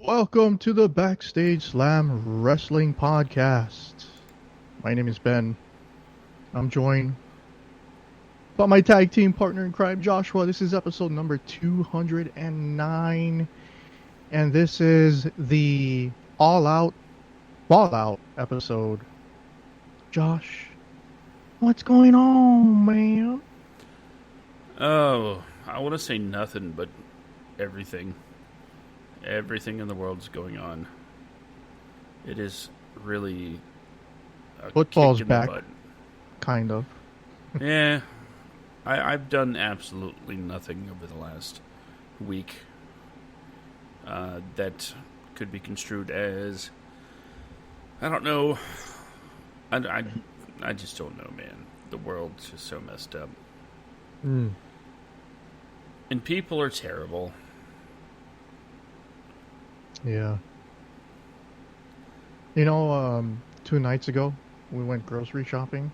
Welcome to the Backstage Slam Wrestling Podcast. My name is Ben. I'm joined by my tag team partner in crime, Joshua. This is episode number 209, and this is the All Out, Ball Out episode. Josh, what's going on, man? Oh, I want to say nothing, but everything. Everything in the world's going on. It is really a Football's kick in back, the butt. kind of. Yeah, I've done absolutely nothing over the last week that could be construed as, I don't know. I just don't know, man. The world's just so messed up. Mm. And people are terrible. Yeah. 2 nights ago, we went grocery shopping.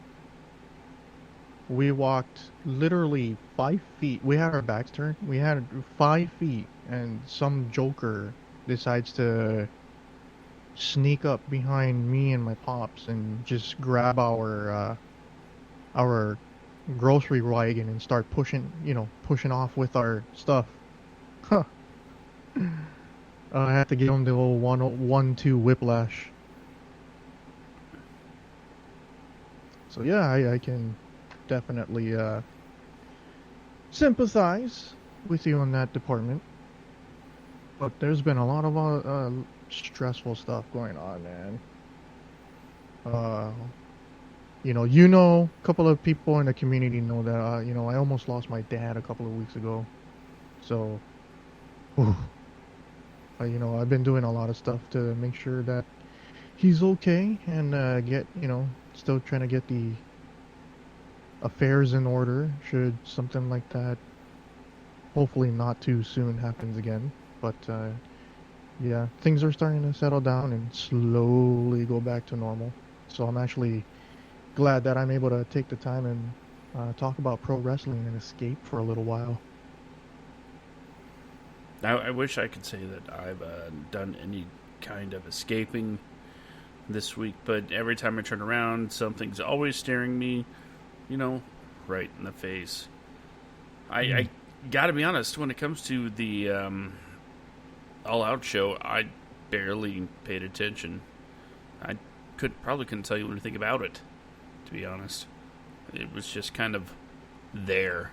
We walked literally 5 feet. We had our backs turned. We had 5 feet, and some joker decides to sneak up behind me and my pops and just grab our grocery wagon and start pushing off with our stuff. Huh. I had to give him the old 1-2 whiplash. So yeah, I can definitely sympathize with you in that department. But there's been a lot of stressful stuff going on, man. Uh, a couple of people in the community know that, I almost lost my dad a couple of weeks ago. So, whew, I've been doing a lot of stuff to make sure that he's okay and still trying to get the affairs in order should something like that hopefully not too soon happens again. But yeah, things are starting to settle down and slowly go back to normal. So I'm actually glad that I'm able to take the time and talk about pro wrestling and escape for a little while. I wish I could say that I've done any kind of escaping this week, but every time I turn around, something's always staring me, right in the face. I gotta be honest, when it comes to the All Out show, I barely paid attention. I probably couldn't tell you anything about it, to be honest. It was just kind of there.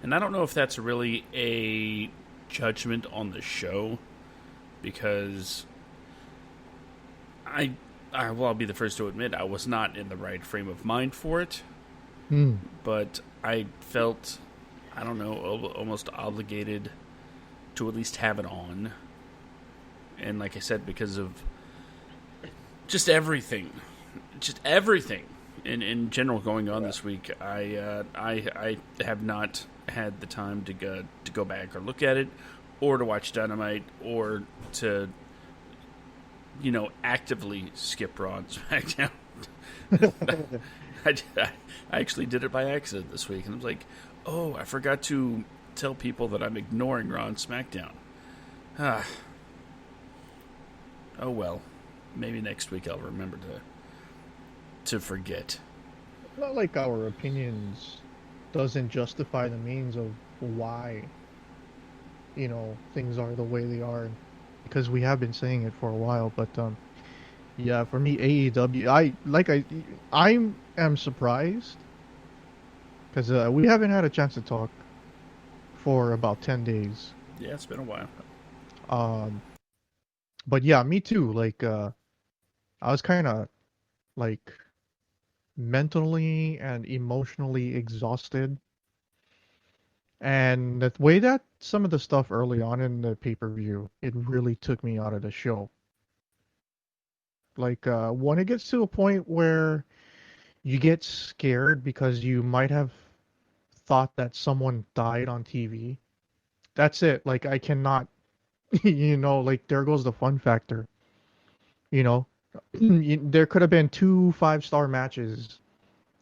And I don't know if that's really a judgment on the show, because I'll be the first to admit I was not in the right frame of mind for it. But I felt, I don't know, almost obligated to at least have it on. And like I said, because of just everything in general going on this week, I have not had the time to go back or look at it, or to watch Dynamite, or to actively skip Raw and SmackDown. I actually did it by accident this week, and I was like, oh, I forgot to tell people that I'm ignoring Raw and SmackDown. Oh well, maybe next week I'll remember to forget. Not like our opinions doesn't justify the means of why things are the way they are, because we have been saying it for a while. But yeah, for me, AEW, I am surprised because we haven't had a chance to talk for about 10 days. Yeah, it's been a while. But yeah, me too. I was kind of like mentally and emotionally exhausted. And the way that some of the stuff early on in the pay-per-view, it really took me out of the show. When it gets to a point where you get scared because you might have thought that someone died on TV, that's it. I cannot, there goes the fun factor. You know, there could have been 2 5-star matches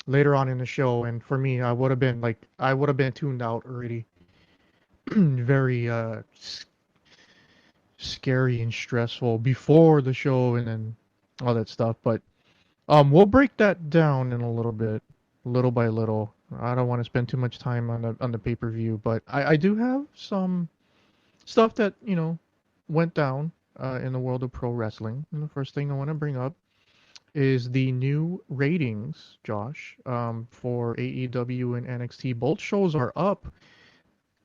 later on in the show, and for me, I would have been tuned out already. Very scary and stressful before the show and then all that stuff. But we'll break that down in a little bit, little by little. I don't want to spend too much time on the pay-per-view, but I do have some stuff that, went down in the world of pro wrestling. And the first thing I want to bring up is the new ratings, Josh, for AEW and NXT. Both shows are up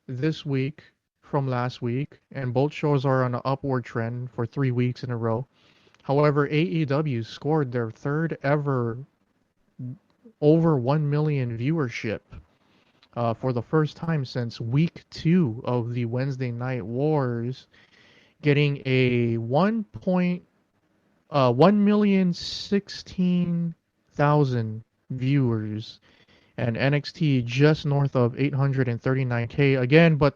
this week from last week, and both shows are on an upward trend for 3 weeks in a row. However, AEW scored their third ever over 1 million viewership for the first time since week 2 of the Wednesday Night Wars, getting a 1,016,000 viewers, and NXT just north of 839K again, but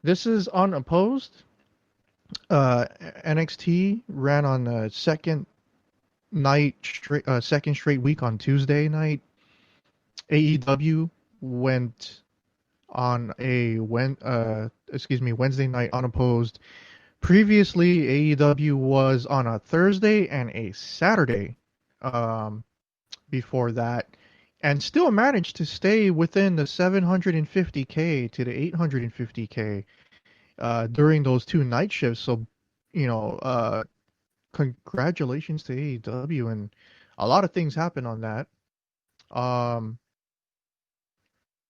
this is unopposed. NXT ran on the second straight week on Tuesday night. AEW went on a Wednesday night unopposed. Previously, AEW was on a Thursday and a Saturday before that, and still managed to stay within the 750K to the 850K during those 2 night shifts. So, congratulations to AEW, and a lot of things happened on that.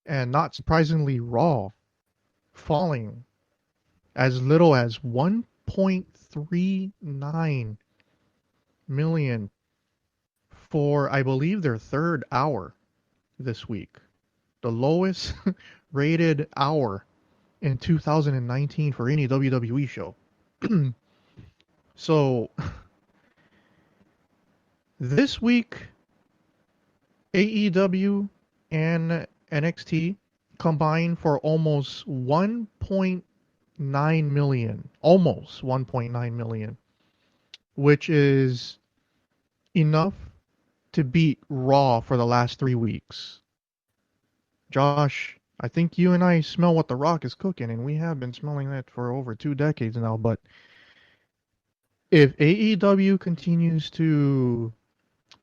And not surprisingly, Raw falling as little as 1.39 million for, I believe, their third hour this week. The lowest rated hour in 2019 for any WWE show. So, this week, AEW and NXT combined for almost 1.9 million. Almost 1.9 million. Which is enough to beat Raw for the last 3 weeks. Josh, I think you and I smell what The Rock is cooking, and we have been smelling that for over 2 decades now, but if AEW continues to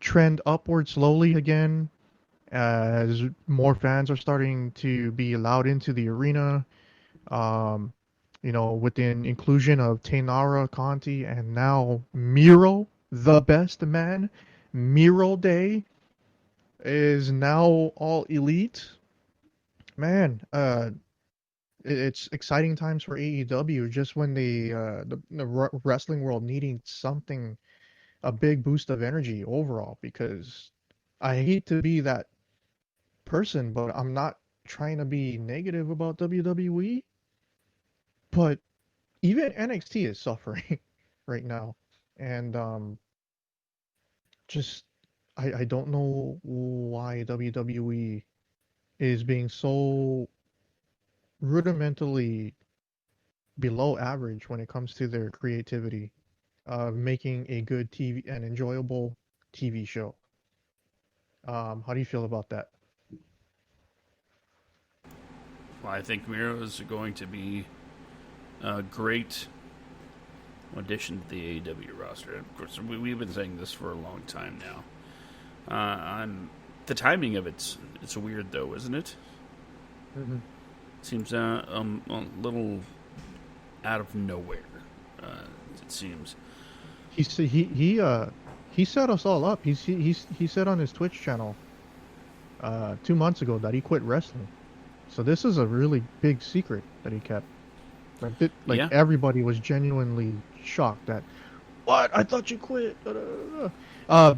trend upward slowly again, as more fans are starting to be allowed into the arena, with the inclusion of Taynara Conti and now Miro, the best man, Miro Day, is now all elite. Man, it's exciting times for AEW. Just when the wrestling world needing something, a big boost of energy overall. Because I hate to be that person, but I'm not trying to be negative about WWE. But even NXT is suffering right now, and I don't know why WWE is being so rudimentally below average when it comes to their creativity of making a good TV and enjoyable TV show. How do you feel about that? Well, I think Miro is going to be a great addition to the AEW roster. Of course, we've been saying this for a long time now. The timing of it's weird though, isn't it? Mm-hmm. Seems a little out of nowhere. It seems. He set us all up. He said on his Twitch channel 2 months ago that he quit wrestling. So this is a really big secret that he kept. Yeah. Everybody was genuinely shocked that, what? I thought you quit. A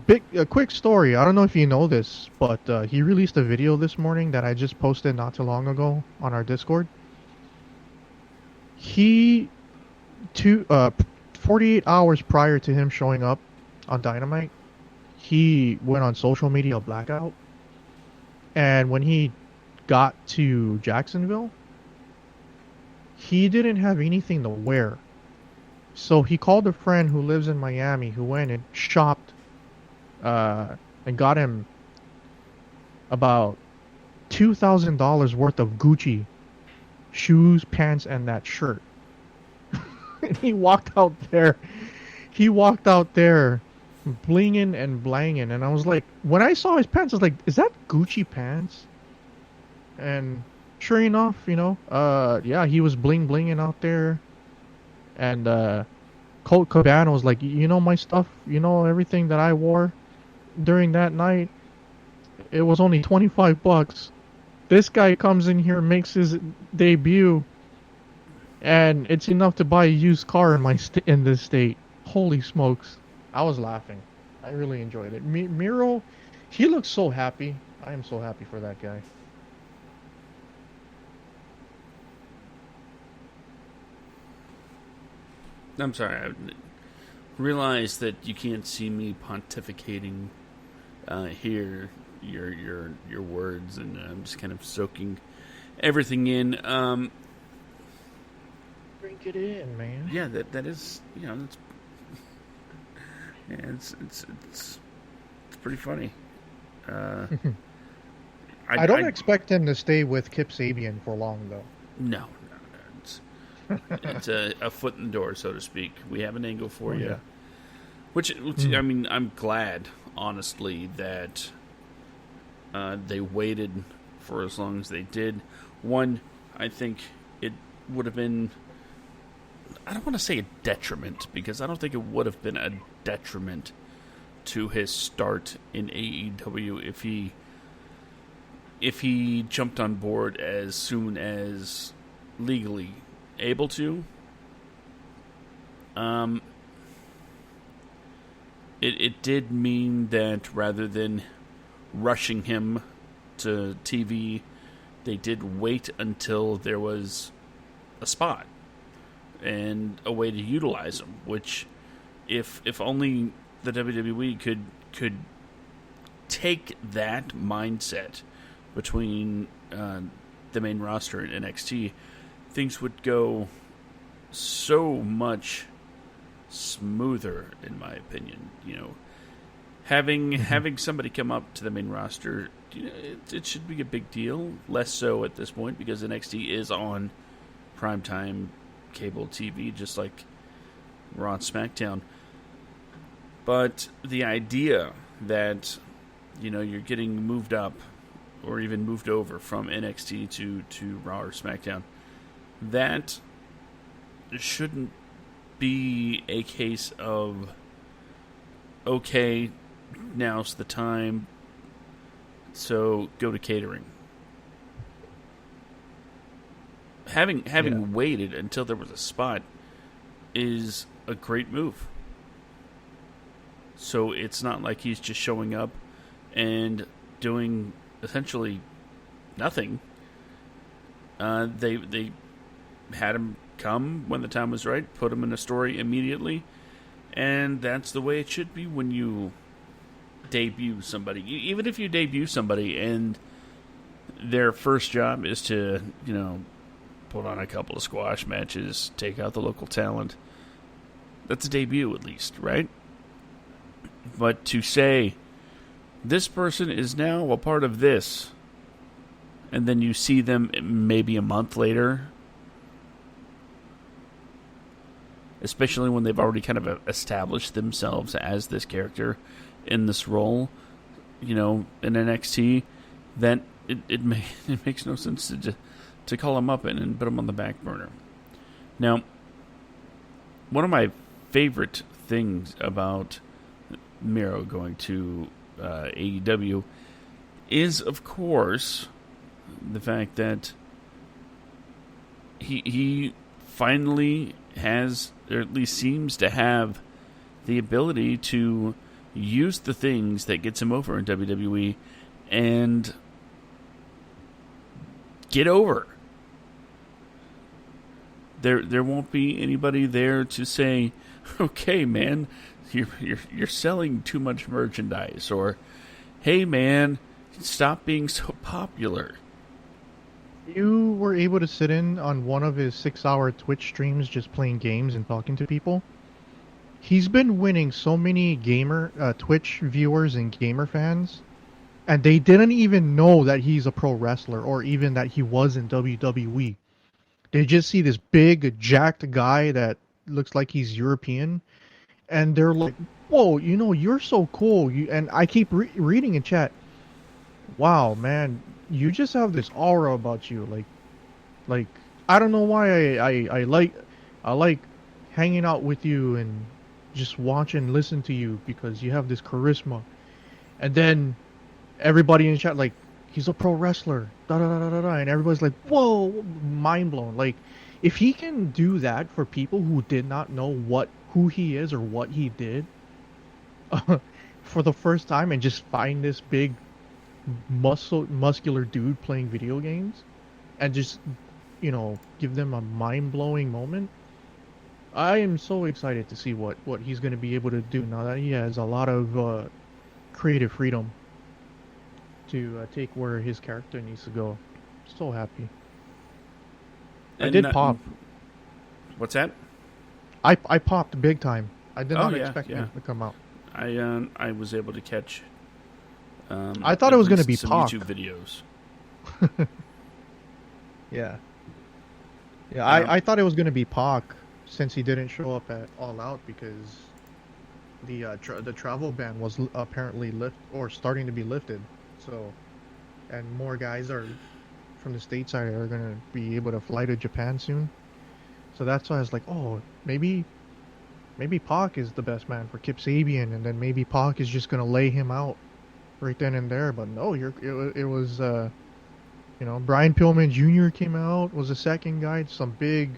quick story. I don't know if you know this, but he released a video this morning that I just posted not too long ago on our Discord. 48 hours prior to him showing up on Dynamite, he went on social media blackout, and when he got to Jacksonville, he didn't have anything to wear. So he called a friend who lives in Miami who went and shopped and got him about $2,000 worth of Gucci shoes, pants, and that shirt. And he walked out there. He walked out there, blinging and blanging, and I was like, when I saw his pants, I was like, is that Gucci pants? And sure enough, yeah, he was bling blinging out there, and Colt Cabana was like, you know my stuff, everything that I wore during that night, it was only $25. This guy comes in here, makes his debut, and it's enough to buy a used car in this state. Holy smokes! I was laughing. I really enjoyed it. Miro, he looks so happy. I am so happy for that guy. I'm sorry. I realize that you can't see me pontificating here. Your words, and I'm just kind of soaking everything in. Drink it in, man. Yeah, that is, that's, yeah, it's pretty funny. I don't expect him to stay with Kip Sabian for long, though. No. It's a foot in the door, so to speak. We have an angle for you. Yeah. Which I mean, I'm glad, honestly, that they waited for as long as they did. One, I think it would have been, I don't want to say a detriment, because I don't think it would have been a detriment to his start in AEW if he jumped on board as soon as legally able to. It did mean that rather than rushing him to TV, they did wait until there was a spot and a way to utilize him, which if only the WWE could take that mindset between the main roster and NXT, things would go so much smoother, in my opinion. Having somebody come up to the main roster, it should be a big deal. Less so at this point, because NXT is on primetime cable TV, just like Raw and SmackDown. But the idea that you're getting moved up or even moved over from NXT to Raw or SmackDown, that shouldn't be a case of, okay, now's the time, so go to catering. Having waited until there was a spot is a great move. So it's not like he's just showing up and doing essentially nothing. They had him come when the time was right, put him in a story immediately, and that's the way it should be when you debut somebody. Even if you debut somebody and their first job is to, put on a couple of squash matches, take out the local talent, that's a debut at least, right? But to say, this person is now a part of this, and then you see them maybe a month later, especially when they've already kind of established themselves as this character in this role, in NXT, then it makes no sense to call him up and put him on the back burner. Now, one of my favorite things about Miro going to AEW is, of course, the fact that he finally has, or at least seems to have, the ability to use the things that gets him over in WWE and get over. There won't be anybody there to say, okay, man, you're selling too much merchandise, or hey, man, stop being so popular. You were able to sit in on one of his 6-hour Twitch streams just playing games and talking to people. He's been winning so many Twitch viewers and gamer fans, and they didn't even know that he's a pro wrestler or even that he was in WWE. They just see this big, jacked guy that looks like he's European, and they're like, "Whoa, you're so cool." And I keep reading in chat, "Wow, man, you just have this aura about you." Like I don't know why I like hanging out with you and just watch and listen to you because you have this charisma. And then everybody in chat like, he's a pro wrestler, da da da da da, and everybody's like, whoa, mind blown. Like, if he can do that for people who did not know who he is or what he did for the first time, and just find this big muscular dude playing video games, and just give them a mind blowing moment. I am so excited to see what he's going to be able to do now that he has a lot of creative freedom to take where his character needs to go. So happy. I And did pop. What's that? I popped big time. I did not yeah, expect yeah. him to come out. I was able to catch. I thought it was going to be some Pac. YouTube videos. Yeah. Yeah, I thought it was going to be Pac since he didn't show up at All Out because the travel ban was apparently starting to be lifted. So, and more guys are from the stateside are going to be able to fly to Japan soon. So that's why I was like, oh, maybe Pac is the best man for Kip Sabian, and then maybe Pac is just going to lay him out right then and there. But no, it was Brian Pillman Jr. came out, was the second guy. Some big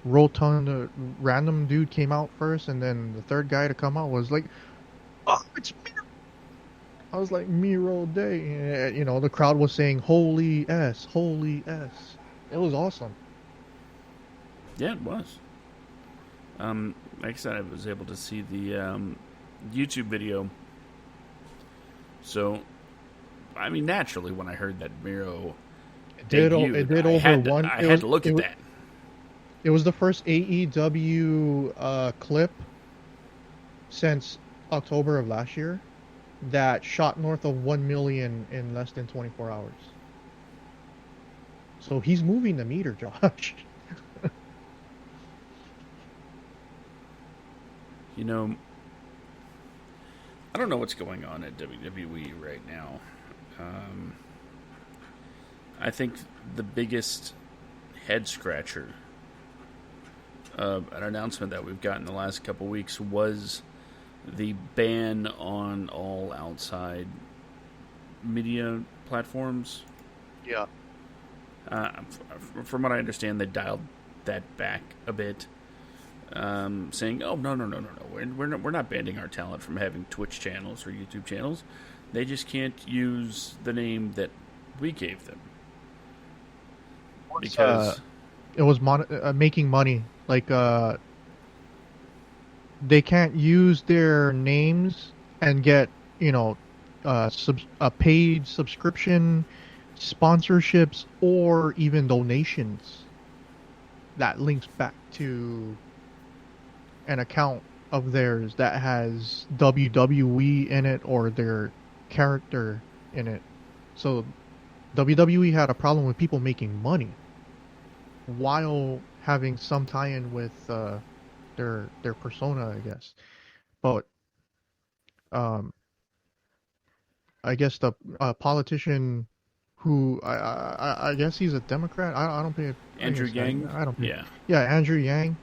rotund random dude came out first, and then the third guy to come out was like, oh, it's Miro. I was like, Miro Day. The crowd was saying, holy S, holy S. It was awesome. Yeah, it was. Like I said, I was able to see the YouTube video. So, I mean, naturally, when I heard that Miro debuted, I had to look at that. It was the first AEW clip since October of last year that shot north of 1 million in less than 24 hours. So he's moving the meter, Josh. I don't know what's going on at WWE right now. I think the biggest head scratcher an announcement that we've gotten the last couple weeks was the ban on all outside media platforms. Yeah. From what I understand, they dialed that back a bit, saying, "Oh no, we're not banning our talent from having Twitch channels or YouTube channels. They just can't use the name that we gave them because it was making money. Like they can't use their names and get a paid subscription, sponsorships, or even donations that links back to an account of theirs that has WWE in it or their character in it. So WWE had a problem with people making money while having some tie-in with their persona, I guess. But I guess the politician who I guess he's a Democrat. I don't pay. Andrew Yang. I don't pay. Yeah. Yeah, Andrew Yang.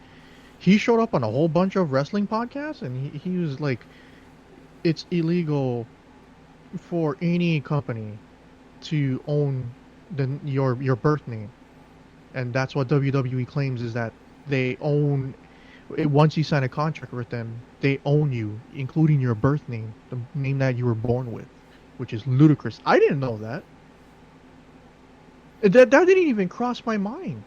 He showed up on a whole bunch of wrestling podcasts, and he was like, it's illegal for any company to own your birth name. And that's what WWE claims, is that they own, once you sign a contract with them, they own you, including your birth name, the name that you were born with, which is ludicrous. I didn't know that. That didn't even cross my mind.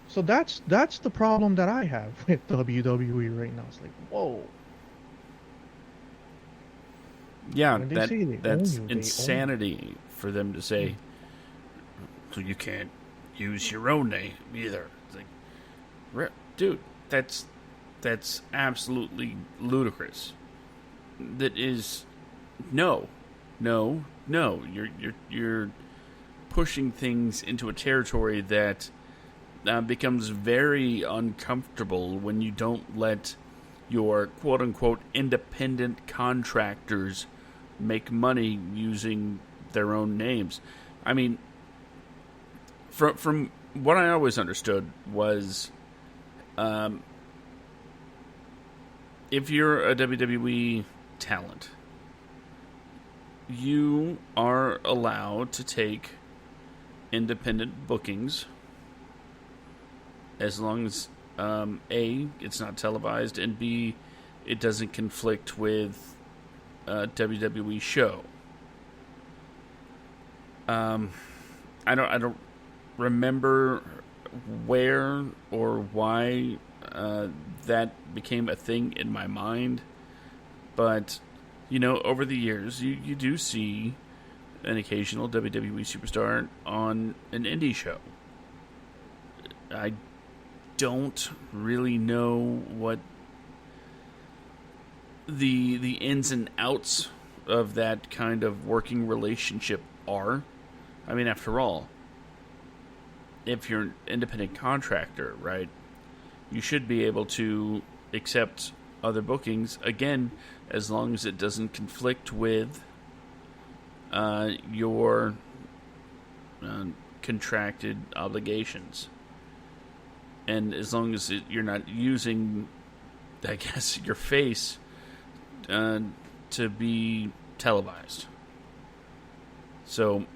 So that's the problem that I have with WWE right now. It's like, whoa. Yeah, that's insanity for them to say. So you can't use your own name either. It's like, dude, that's absolutely ludicrous. That is, no. You're pushing things into a territory that becomes very uncomfortable when you don't let your quote unquote independent contractors make money using their own names. I mean, from what I always understood was, if you're a WWE talent, you are allowed to take independent bookings as long as A, it's not televised, and B, it doesn't conflict with a WWE show. I don't remember where or why that became a thing in my mind, but over the years, you do see an occasional WWE superstar on an indie show. I don't really know what the ins and outs of that kind of working relationship are. I mean, after all, if you're an independent contractor, right, you should be able to accept other bookings, again, as long as it doesn't conflict with your contracted obligations. And as long as you're not using, I guess, your face to be televised. So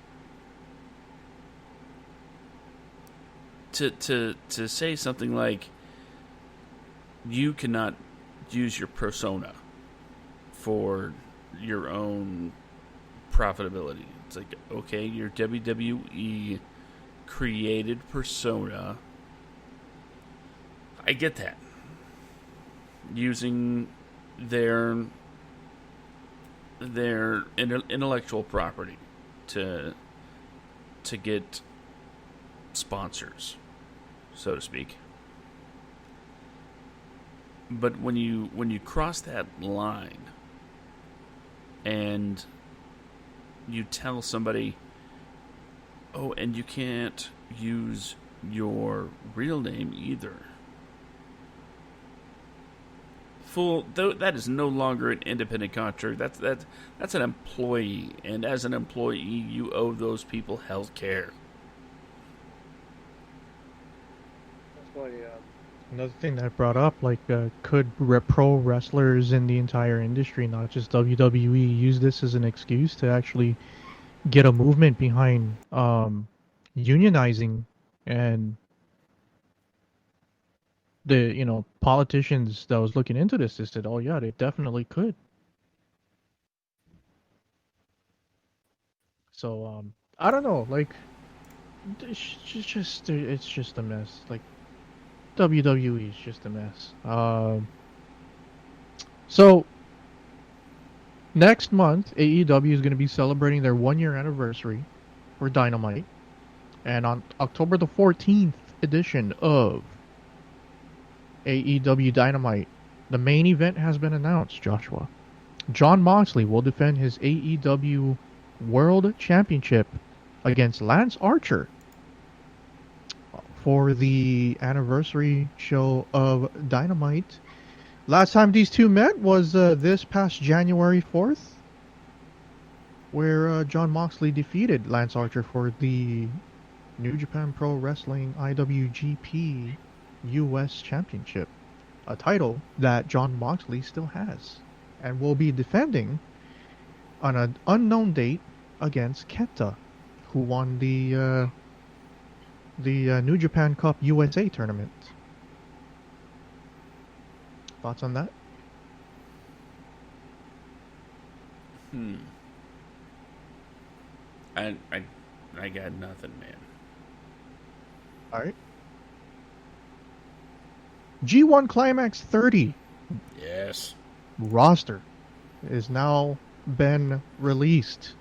to say something like you cannot use your persona for your own profitability. It's like, okay, your WWE created persona. I get that. Using their intellectual property to get sponsors, so to speak. But when you cross that line and you tell somebody, oh, and you can't use your real name either. That is no longer an independent contractor. That's an employee, and as an employee, you owe those people health care. That's why. Another thing that I brought up, like, could pro wrestlers in the entire industry, not just WWE, use this as an excuse to actually get a movement behind unionizing? And the politicians that was looking into this, they said, oh yeah, they definitely could. So I don't know, like, it's just a mess. Like, WWE is just a mess. So next month, AEW is going to be celebrating their 1-year anniversary for Dynamite, and on October the 14th edition of AEW Dynamite, the main event has been announced. Joshua, Jon Moxley will defend his AEW World Championship against Lance Archer for the anniversary show of Dynamite. Last time these two met was this past January 4th, where Jon Moxley defeated Lance Archer for the New Japan Pro Wrestling IWGP US Championship, a title that Jon Moxley still has, and will be defending on an unknown date against Kenta, who won the New Japan Cup USA tournament. Thoughts on that? I got nothing, man. All right. G1 Climax 30. Yes. Roster is now been released.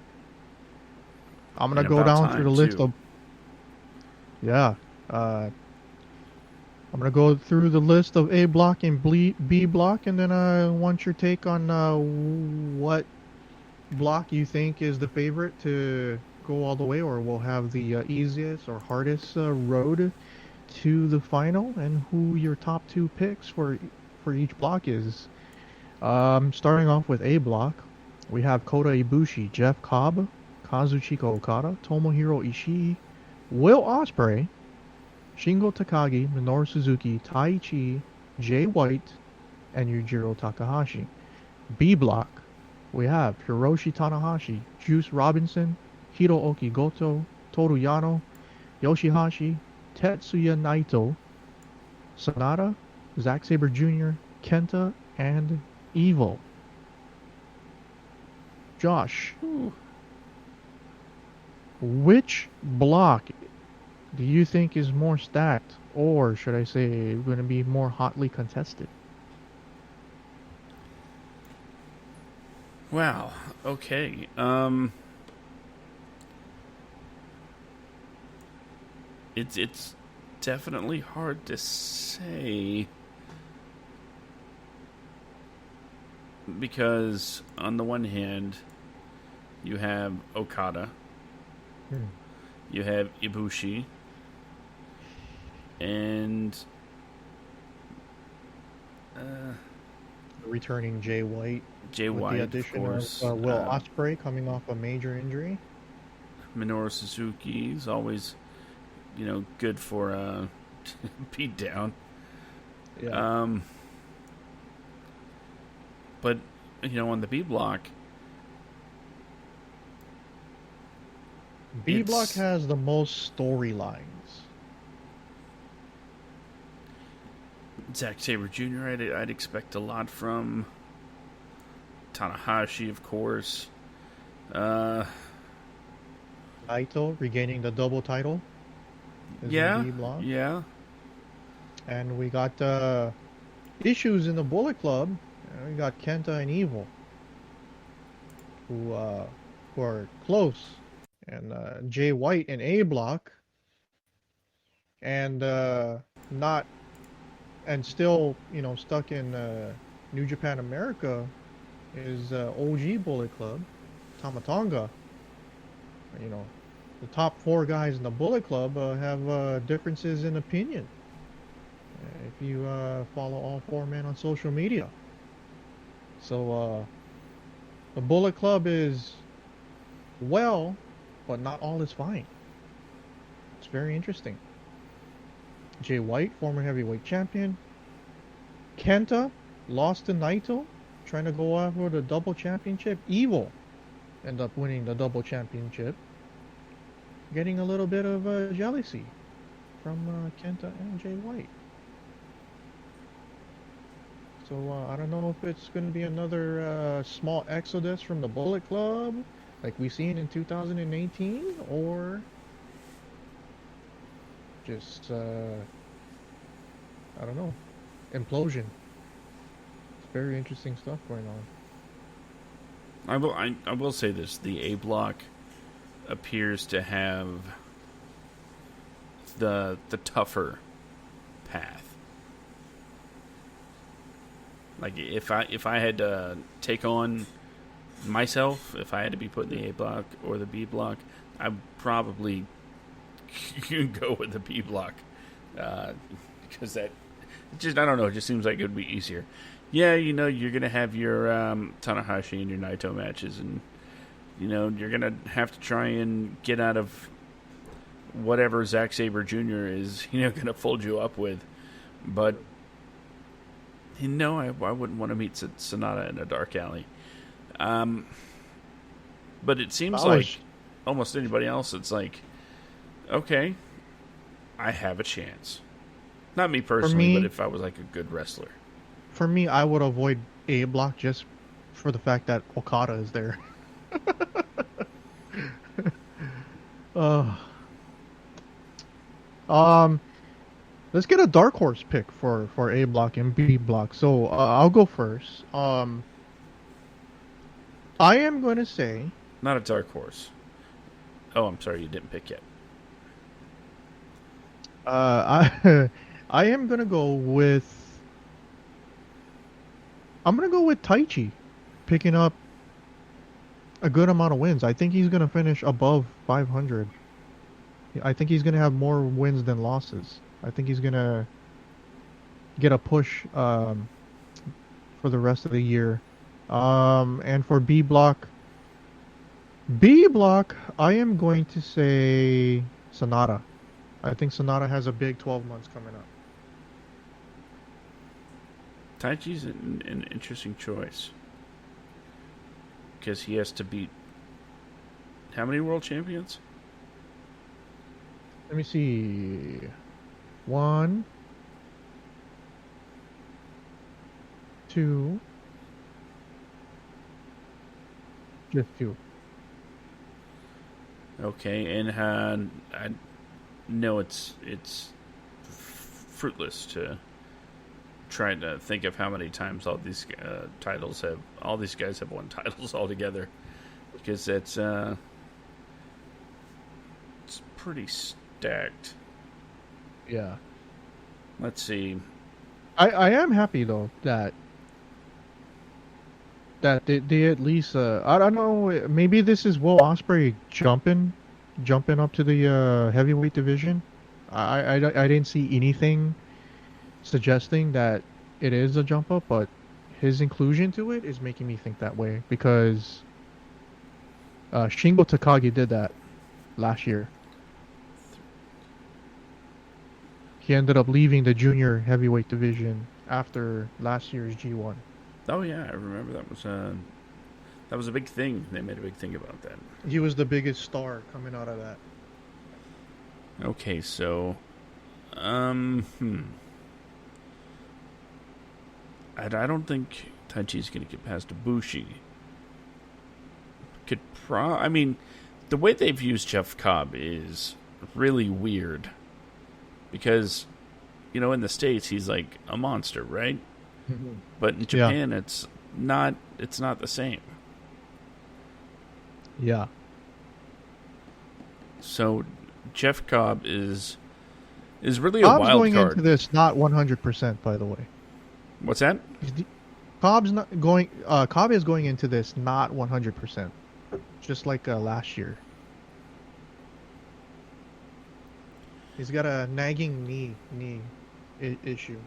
I'm gonna go down through the list of. Yeah. I'm gonna go through the list of A block and B block, and then I want your take on what block you think is the favorite to go all the way, or will have the easiest or hardest road to the final and who your top two picks for each block is. Starting off with A block, we have Kota Ibushi, Jeff Cobb, Kazuchika Okada, Tomohiro Ishii, Will Ospreay, Shingo Takagi, Minoru Suzuki, Taichi, Jay White, and Yujiro Takahashi. B block, we have Hiroshi Tanahashi, Juice Robinson, Hirooki Goto, Toru Yano, Yoshihashi, Tetsuya Naito, Sonata, Zack Sabre Jr., Kenta, and Evil. Josh, which block do you think is more stacked, or should I say, going to be more hotly contested? Wow. Okay. It's definitely hard to say because on the one hand, you have Okada, you have Ibushi, and Returning Jay White. Jay with White, the of addition course. of Will Ospreay coming off a major injury. Minoru Suzuki is always, good for beat down. Yeah. But on the B block, B block has the most storylines. Zack Sabre Jr. I'd expect a lot from. Tanahashi, of course. Naito regaining the double title. Is in B block. Yeah. And we got issues in the Bullet Club. We got Kenta and Evil, who are close, and Jay White in A block, and not, and still stuck in New Japan America is OG Bullet Club, Tamatonga. The top four guys in the Bullet Club have differences in opinion. If you follow all four men on social media. So the Bullet Club is well, but not all is fine. It's very interesting. Jay White, former heavyweight champion. Kenta lost to Naito, trying to go after the double championship. Evil end up winning the double championship, getting a little bit of jealousy from Kenta and Jay White. So I don't know if it's going to be another small exodus from the Bullet Club, like we seen in 2018, or just I don't know, implosion. It's very interesting stuff going on. I will say this: the A block appears to have the tougher path. Like if I had to take on myself, if I had to be put in the A block or the B block, I'd probably go with the B block because that just, I don't know, it just seems like it would be easier. Yeah, you're gonna have your Tanahashi and your Naito matches, and you're gonna have to try and get out of whatever Zack Sabre Jr. is gonna fold you up with, but. I wouldn't want to meet Sonata in a dark alley. But it seems like almost anybody else, it's like, okay, I have a chance. Not me personally, but if I was like a good wrestler. For me, I would avoid A block just for the fact that Okada is there. Let's get a dark horse pick for A block and B block. So I'll go first. I am going to say... Not a dark horse. Oh, I'm sorry, you didn't pick yet. I am going to go with... I'm going to go with Taichi picking up a good amount of wins. I think he's going to finish above 500. I think he's going to have more wins than losses. I think he's gonna get a push for the rest of the year. And for B block, I am going to say Sonata. I think Sonata has a big 12 months coming up. Taichi's an interesting choice because he has to beat how many world champions? Let me see. One, two, just two. Okay, and I know it's fruitless to try to think of how many times all these all these guys have won titles altogether because it's pretty stacked. Yeah. Let's see. I am happy though that they at least I don't know, maybe this is Will Ospreay jumping up to the heavyweight division. I didn't see anything suggesting that it is a jump up, but his inclusion to it is making me think that way because Shingo Takagi did that last year. He ended up leaving the junior heavyweight division after last year's G1. Oh yeah, I remember that was a big thing. They made a big thing about that. He was the biggest star coming out of that. Okay, so I don't think Taichi's going to get past Ibushi. I mean, the way they've used Jeff Cobb is really weird because, you know, in the States he's like a monster, right? But in Japan, it's not the same. Yeah. So Jeff Cobb is really Cobb's a wild going card. into this not 100%, by the way. What's that? Cobb is going into this not 100%, just like last year. He's got a nagging knee issue.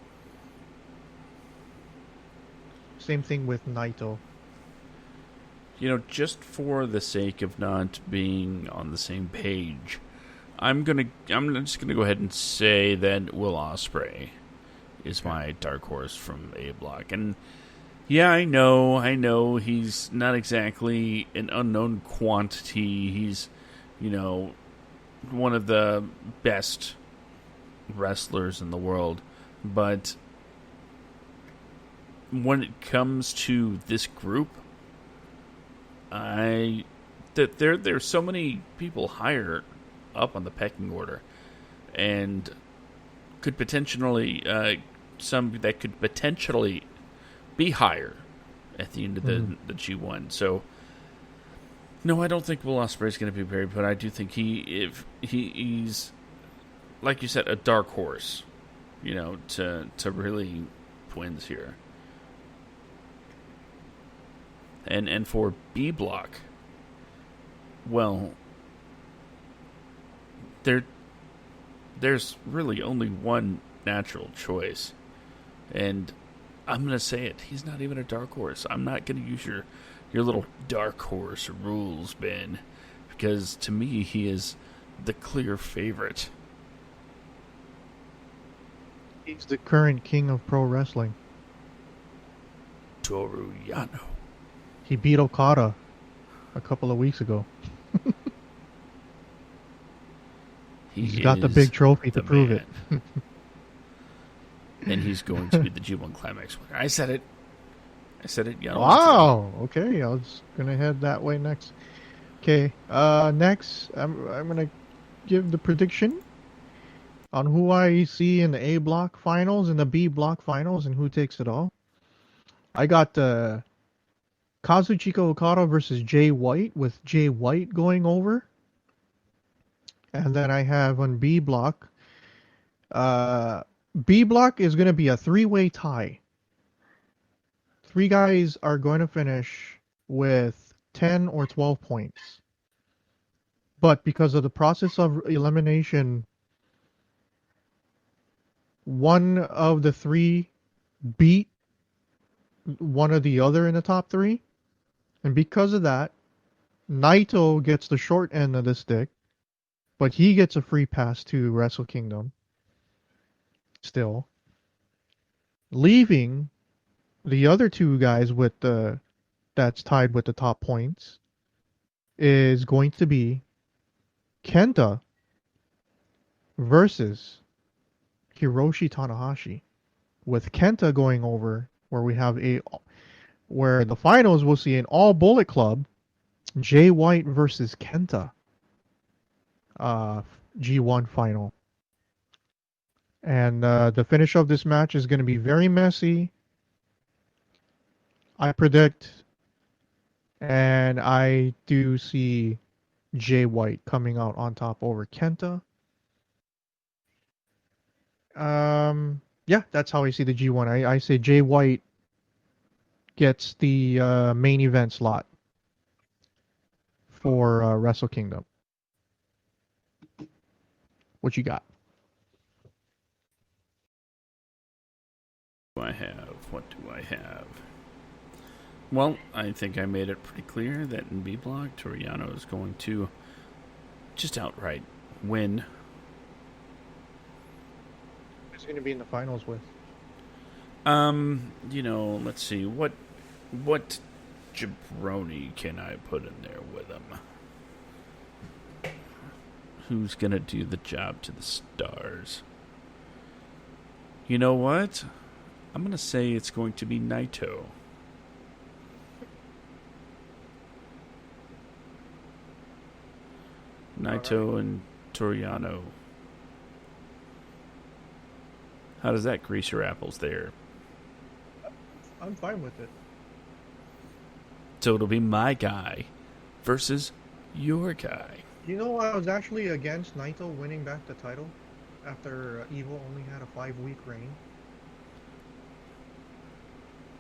Same thing with Naito. You know, just for the sake of not being on the same page, I'm just gonna go ahead and say that Will Ospreay is my dark horse from A Block. And yeah, I know he's not exactly an unknown quantity. He's, you know, one of the best wrestlers in the world, but when it comes to this group, there's so many people higher up on the pecking order, and could potentially some that could potentially be higher at the end of the G1. So no, I don't think Will Ospreay is going to be very, but I do think he's like you said, a dark horse, you know, to really wins here. And for B Block, well, there's really only one natural choice, and I'm gonna say it. He's not even a dark horse. I'm not gonna use your little dark horse rules, Ben, because to me he is the clear favorite. He's the current king of pro wrestling. Toru Yano. He beat Okada a couple of weeks ago. He's got the big trophy to prove it. And he's going to be the G1 Climax winner. I said it. Yano. Wow. Okay, I was gonna head that way next. Okay. Next, I'm gonna give the prediction on who I see in the A block finals and the B block finals and who takes it all. I got Kazuchika Okada versus Jay White, with Jay White going over. And then I have on B block. B block is going to be a three-way tie. Three guys are going to finish with 10 or 12 points. But because of the process of elimination one of the three beat one of the other in the top three, and because of that, Naito gets the short end of the stick, but he gets a free pass to Wrestle Kingdom. Still, leaving the other two guys with the that's tied with the top points is going to be Kenta versus Hiroshi Tanahashi, with Kenta going over where the finals will see an all Bullet Club Jay White versus Kenta G1 final. And the finish of this match is going to be very messy, I predict, and I do see Jay White coming out on top over Kenta. Yeah, that's how I see the G1. I say Jay White gets the main event slot for Wrestle Kingdom. What you got? What do I have? Well, I think I made it pretty clear that in B Block, Toriano is going to just outright win. Who's going to be in the finals with? Let's see. What jabroni can I put in there with him? Who's going to do the job to the stars? You know what? I'm going to say it's going to be Naito. Naito and Toriano. How does that grease your apples there? I'm fine with it. So it'll be my guy versus your guy. You know, I was actually against Naito winning back the title after Evil only had a 5-week reign.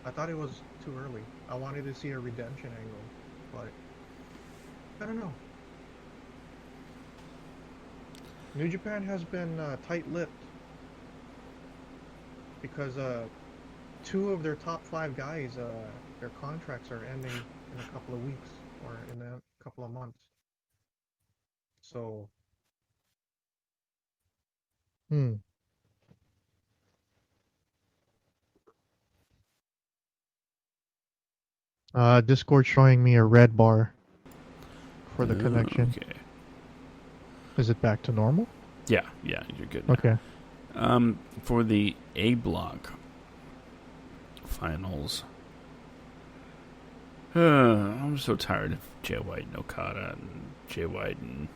I thought it was too early. I wanted to see a redemption angle, but I don't know. New Japan has been tight-lipped because two of their top 5 guys, their contracts are ending in a couple of weeks or in a couple of months. So, Discord showing me a red bar for the connection. Okay. Is it back to normal? Yeah, you're good now. Okay. For the A Block finals, I'm so tired of Jay White and Okada and Jay White and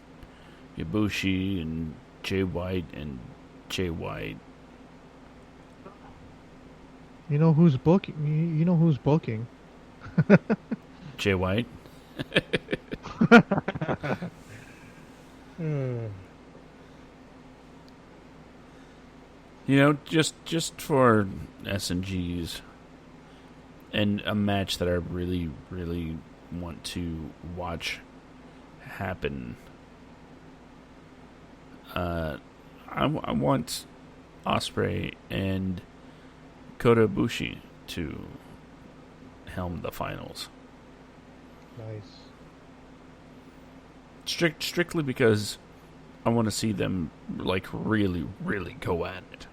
Ibushi and Jay White and Jay White. You know who's booking? You know who's booking? Jay White? Just for S&Gs and a match that I really, really want to watch happen. I want Ospreay and Kota Ibushi to helm the finals. Nice. Strictly because I want to see them really, really go at it.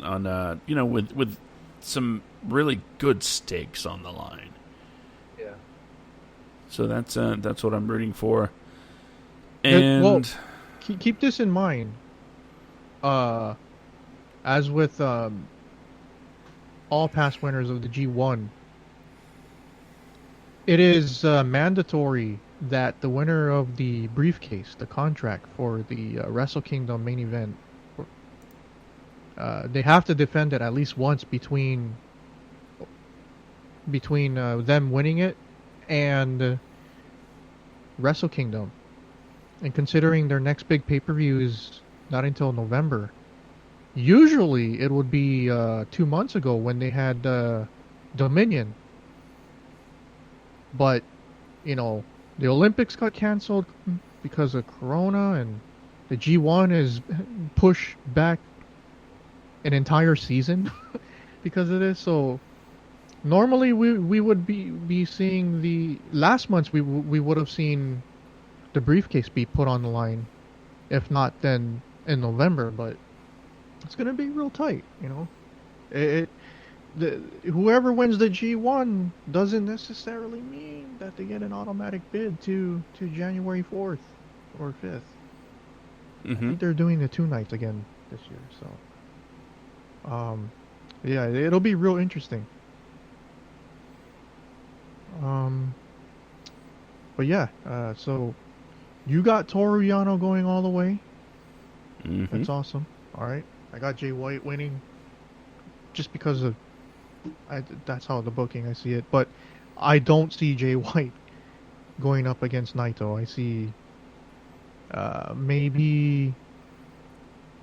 On with some really good stakes on the line. Yeah. So that's what I'm rooting for. And keep this in mind. As with all past winners of the G1, it is mandatory that the winner of the briefcase, the contract for the Wrestle Kingdom main event, they have to defend it at least once between them winning it and Wrestle Kingdom. And considering their next big pay-per-view is not until November, usually it would be 2 months ago when they had Dominion. But, the Olympics got canceled because of Corona, and The G1 is pushed back an entire season because of this. So normally we would be seeing the last months we would have seen the briefcase be put on the line, if not then in November. But it's gonna be real tight, you know. It whoever wins the G1 doesn't necessarily mean that they get an automatic bid to January 4th or 5th. I Mm-hmm. think they're doing the 2 nights again this year, so yeah, it'll be real interesting. Um, but yeah, so you got Toru Yano going all the way. Mm-hmm. That's awesome. All right, I got Jay White winning just because of that's how the booking I see it. But I don't see Jay White going up against Naito. I see maybe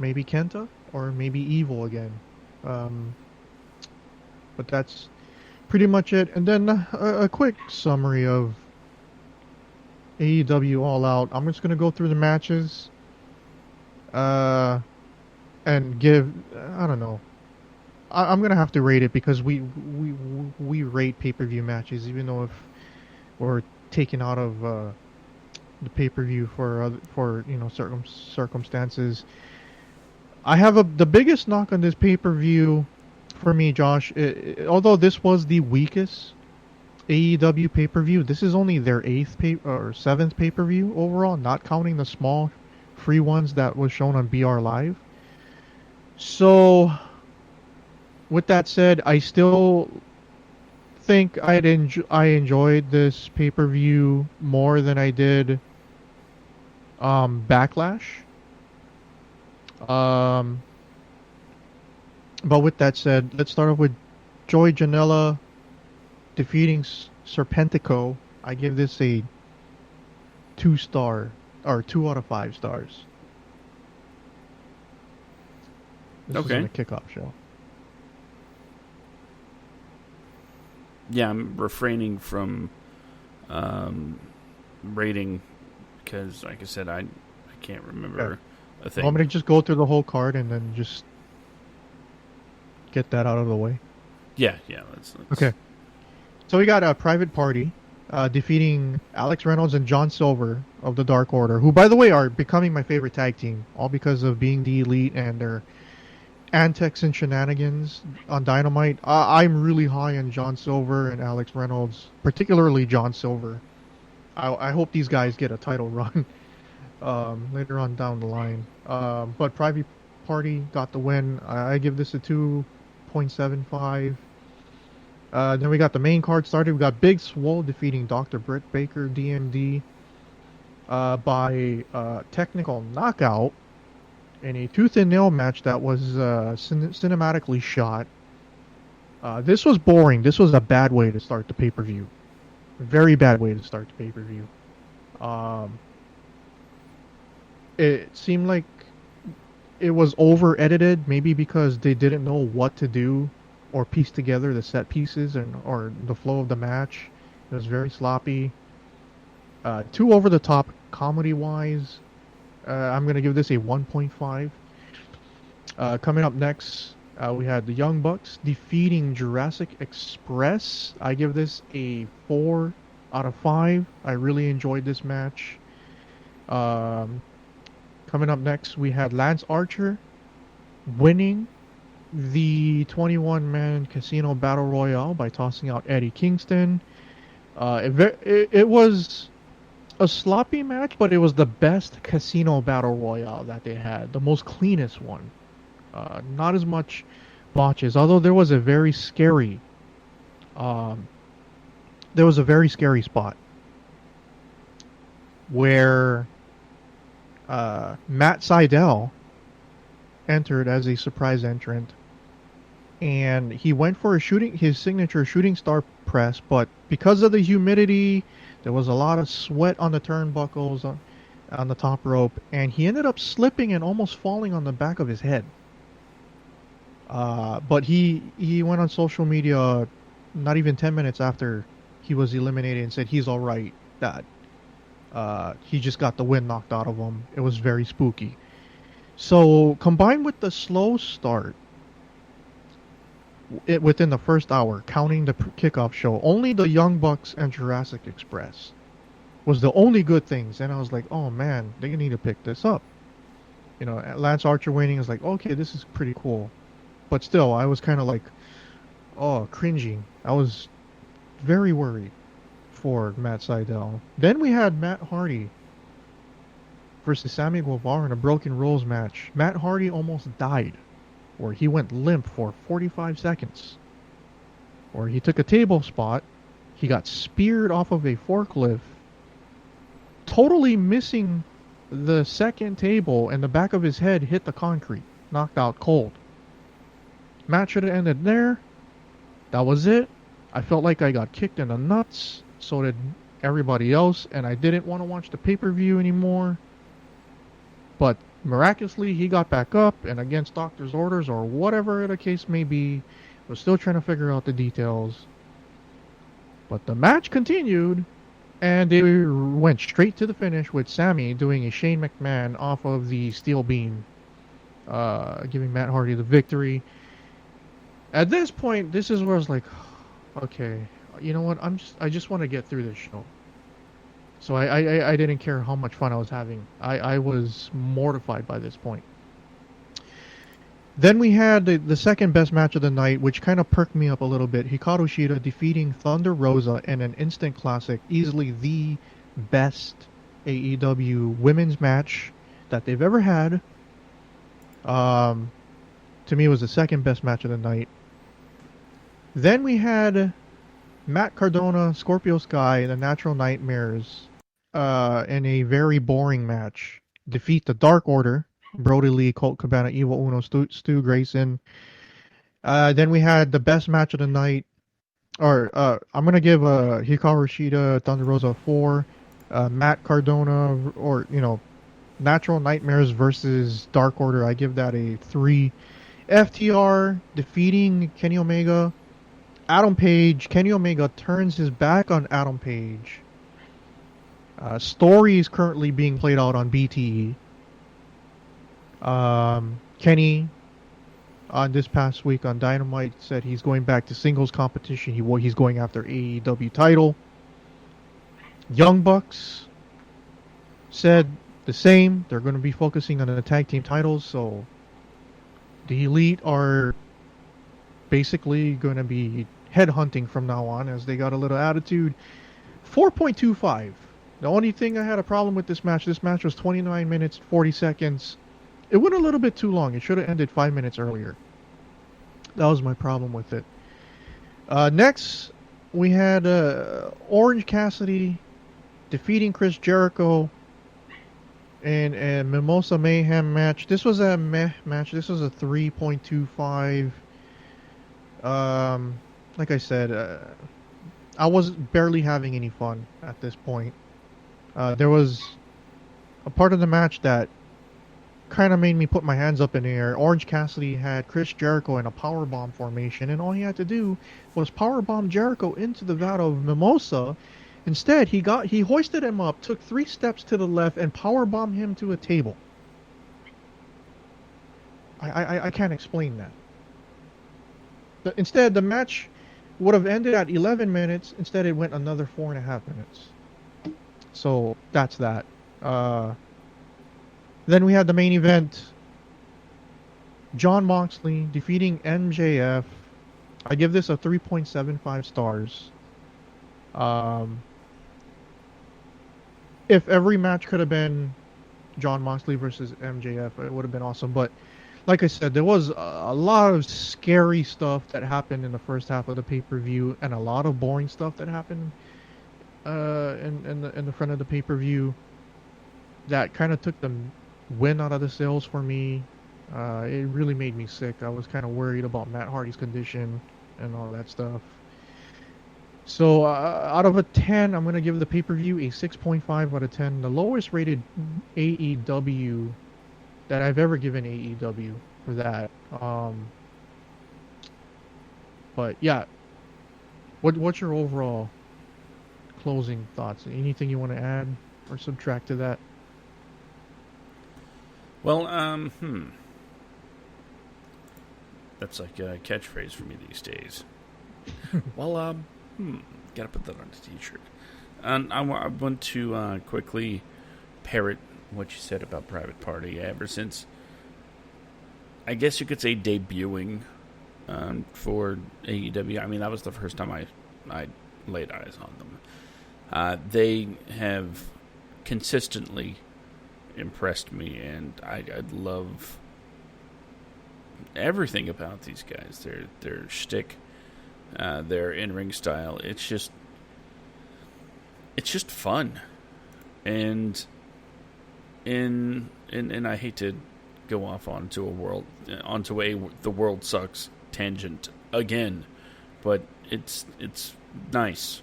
Kenta or maybe Evil again. Um, but that's pretty much it. And then a quick summary of AEW All Out. I'm just gonna go through the matches, and give I don't know. I'm gonna have to rate it because we rate pay-per-view matches, even though if we're taken out of the pay-per-view for certain circumstances. I have the biggest knock on this pay-per-view for me, Josh. Although this was the weakest AEW pay-per-view, this is only their seventh pay-per-view overall, not counting the small free ones that was shown on BR Live. So, with that said, I still think I enjoyed this pay-per-view more than I did Backlash. But with that said, let's start off with Joey Janela defeating Serpentico. I give this a 2-star or 2 out of 5 stars. This was Okay. in a kickoff show. Yeah, I'm refraining from rating because, like I said, I can't remember a thing. Want me to just go through the whole card and then just get that out of the way? Yeah. Let's Okay. So we got a Private Party defeating Alex Reynolds and John Silver of the Dark Order, who, by the way, are becoming my favorite tag team, all because of being the Elite and their antics and shenanigans on Dynamite. I'm really high on John Silver and Alex Reynolds, particularly John Silver. I hope these guys get a title run later on down the line. But Private Party got the win. I give this a 2.75. Then we got the main card started. We got Big Swole defeating Dr. Britt Baker, DMD, by technical knockout in a tooth and nail match that was cinematically shot. This was boring. This was a bad way to start the pay-per-view. Very bad way to start the pay-per-view. It seemed like it was over-edited, maybe because they didn't know what to do or piece together the set pieces or the flow of the match. It was very sloppy. Too over the top comedy-wise. I'm going to give this a 1.5. Coming up next, we had the Young Bucks defeating Jurassic Express. I give this a 4 out of 5. I really enjoyed this match. Coming up next, we had Lance Archer winning the 21-man Casino Battle Royale by tossing out Eddie Kingston. It was a sloppy match, but it was the best Casino Battle Royale that they had. The most cleanest one. Not as much botches, although there was a very scary spot where Matt Sydal entered as a surprise entrant, and he went for his signature shooting star press, but because of the humidity, there was a lot of sweat on the turnbuckles on the top rope, and he ended up slipping and almost falling on the back of his head. But he went on social media not even 10 minutes after he was eliminated and said he's all right, that He just got the wind knocked out of him. It was very spooky. So combined with the slow start, within the first hour, counting the kickoff show, only the Young Bucks and Jurassic Express was the only good things. And I was like, oh man, they need to pick this up. You know, Lance Archer winning is like, okay, this is pretty cool. But still, I was kind of like, oh, cringing. I was very worried for Matt Sydal. Then we had Matt Hardy versus Sammy Guevara in a Broken Rules match. Matt Hardy almost died, where he went limp for 45 seconds. Where he took a table spot, he got speared off of a forklift, totally missing the second table, and the back of his head hit the concrete, knocked out cold. Match should have ended there. That was it. I felt like I got kicked in the nuts. So did everybody else, and I didn't want to watch the pay-per-view anymore. But miraculously, he got back up, and against doctor's orders or whatever the case may be, was still trying to figure out the details. But the match continued, and they went straight to the finish with Sammy doing a Shane McMahon off of the steel beam, giving Matt Hardy the victory. At this point, this is where I was like, okay, you know what? I just want to get through this show. So I didn't care how much fun I was having. I was mortified by this point. Then we had the second best match of the night, which kind of perked me up a little bit. Hikaru Shida defeating Thunder Rosa in an instant classic, easily the best AEW women's match that they've ever had. To me, it was the second best match of the night. Then we had Matt Cardona, Scorpio Sky, the Natural Nightmares in a very boring match. Defeat the Dark Order, Brody Lee, Colt Cabana, Evil Uno, Stu Grayson. Then we had the best match of the night. I'm going to give Hikaru Shida, Thunder Rosa a 4. Matt Cardona, or, Natural Nightmares versus Dark Order, I give that a 3. FTR defeating Kenny Omega. Adam Page, Kenny Omega turns his back on Adam Page. Story is currently being played out on BTE. Kenny, on this past week on Dynamite, said he's going back to singles competition. He's going after AEW title. Young Bucks said the same. They're going to be focusing on the tag team titles, so the Elite are basically going to be headhunting from now on, as they got a little attitude. 4.25. The only thing I had a problem with this match was 29 minutes, 40 seconds. It went a little bit too long. It should have ended 5 minutes earlier. That was my problem with it. Next, we had Orange Cassidy defeating Chris Jericho in a Mimosa Mayhem match. This was a meh match. This was a 3.25. Like I said, I was barely having any fun at this point. There was a part of the match that kind of made me put my hands up in the air. Orange Cassidy had Chris Jericho in a powerbomb formation, and all he had to do was powerbomb Jericho into the vat of mimosa. Instead, he hoisted him up, took 3 steps to the left, and powerbombed him to a table. I can't explain that. Instead, the match would have ended at 11 minutes. Instead, it went another 4.5 minutes. So, that's that. Then we had the main event. Jon Moxley defeating MJF. I give this a 3.75 stars. If every match could have been Jon Moxley versus MJF, it would have been awesome. But like I said, there was a lot of scary stuff that happened in the first half of the pay-per-view, and a lot of boring stuff that happened in the front of the pay-per-view that kind of took the win out of the sales for me. It really made me sick. I was kind of worried about Matt Hardy's condition and all that stuff. So out of a 10, I'm going to give the pay-per-view a 6.5 out of 10. The lowest rated AEW that I've ever given AEW for that. But yeah, what's your overall closing thoughts? Anything you want to add? or subtract to that? Well, that's like a catchphrase for me these days. Well, gotta put that on a t-shirt. And I want to quickly parrot what you said about Private Party. Ever since, I guess you could say, debuting for AEW. I mean, that was the first time I laid eyes on them. They have consistently impressed me, and I love everything about these guys. Their shtick, their in-ring style. It's just fun, and I hate to go off onto the world sucks tangent again, but it's nice